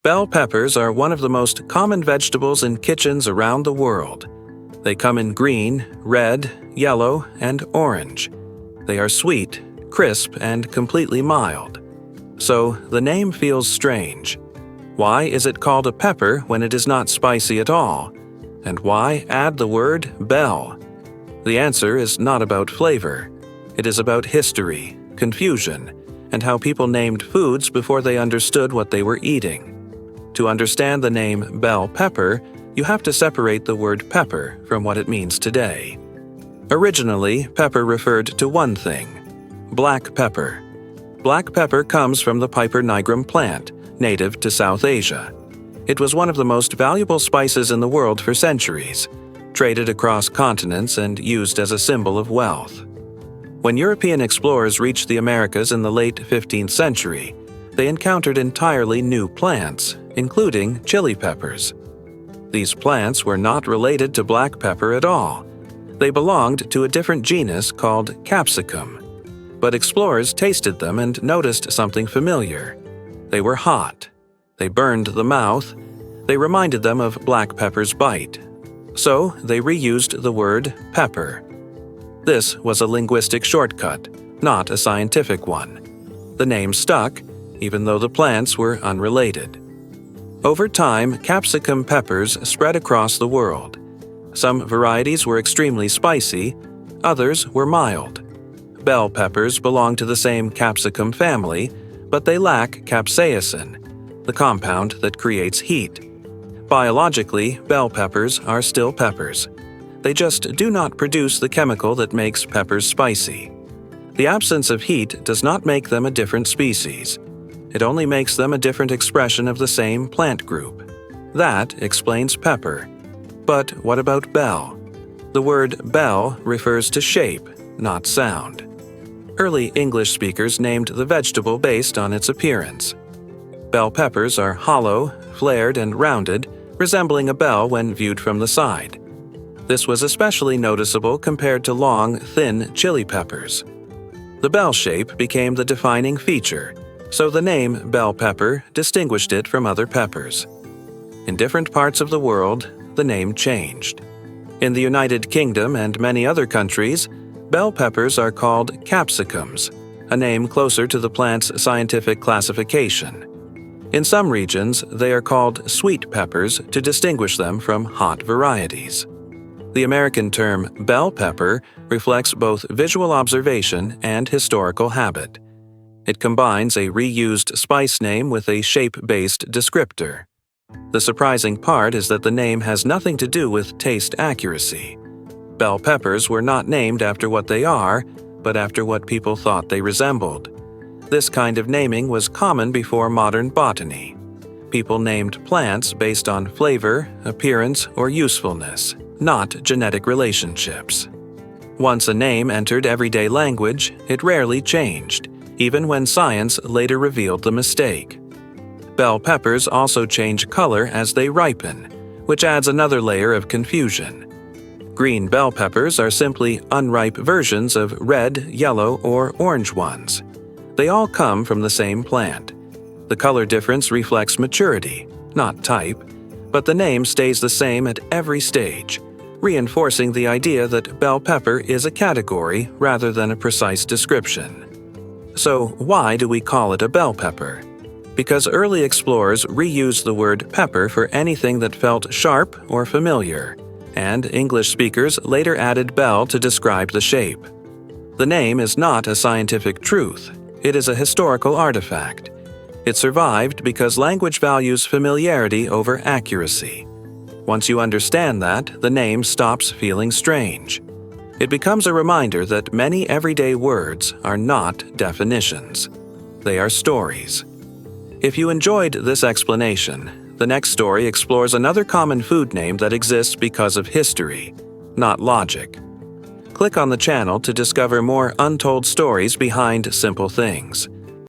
Bell peppers are one of the most common vegetables in kitchens around the world. They come in green, red, yellow, and orange. They are sweet, crisp, and completely mild. So the name feels strange. Why is it called a pepper when it is not spicy at all? And why add the word bell? The answer is not about flavor. It is about history, confusion, and how people named foods before they understood what they were eating. To understand the name bell pepper, you have to separate the word pepper from what it means today. Originally, pepper referred to one thing: black pepper. Black pepper comes from the Piper nigrum plant, native to South Asia. It was one of the most valuable spices in the world for centuries, traded across continents and used as a symbol of wealth. When European explorers reached the Americas in the late 15th century, they encountered entirely new plants, including chili peppers. These plants were not related to black pepper at all. They belonged to a different genus called capsicum. But explorers tasted them and noticed something familiar. They were hot. They burned the mouth. They reminded them of black pepper's bite. So they reused the word pepper. This was a linguistic shortcut, not a scientific one. The name stuck, even though the plants were unrelated. Over time, capsicum peppers spread across the world. Some varieties were extremely spicy, others were mild. Bell peppers belong to the same capsicum family, but they lack capsaicin, the compound that creates heat. Biologically, bell peppers are still peppers. They just do not produce the chemical that makes peppers spicy. The absence of heat does not make them a different species. It only makes them a different expression of the same plant group. That explains pepper. But what about bell? The word bell refers to shape, not sound. Early English speakers named the vegetable based on its appearance. Bell peppers are hollow, flared, and rounded, resembling a bell when viewed from the side. This was especially noticeable compared to long, thin chili peppers. The bell shape became the defining feature, so the name bell pepper distinguished it from other peppers. In different parts of the world, the name changed. In the United Kingdom and many other countries, bell peppers are called capsicums, a name closer to the plant's scientific classification. In some regions, they are called sweet peppers to distinguish them from hot varieties. The American term bell pepper reflects both visual observation and historical habit. It combines a reused spice name with a shape-based descriptor. The surprising part is that the name has nothing to do with taste accuracy. Bell peppers were not named after what they are, but after what people thought they resembled. This kind of naming was common before modern botany. People named plants based on flavor, appearance, or usefulness, not genetic relationships. Once a name entered everyday language, it rarely changed, even when science later revealed the mistake. Bell peppers also change color as they ripen, which adds another layer of confusion. Green bell peppers are simply unripe versions of red, yellow, or orange ones. They all come from the same plant. The color difference reflects maturity, not type, but the name stays the same at every stage, reinforcing the idea that bell pepper is a category rather than a precise description. So why do we call it a bell pepper? Because early explorers reused the word pepper for anything that felt sharp or familiar, and English speakers later added bell to describe the shape. The name is not a scientific truth, it is a historical artifact. It survived because language values familiarity over accuracy. Once you understand that, the name stops feeling strange. It becomes a reminder that many everyday words are not definitions. They are stories. If you enjoyed this explanation, the next story explores another common food name that exists because of history, not logic. Click on the channel to discover more untold stories behind simple things.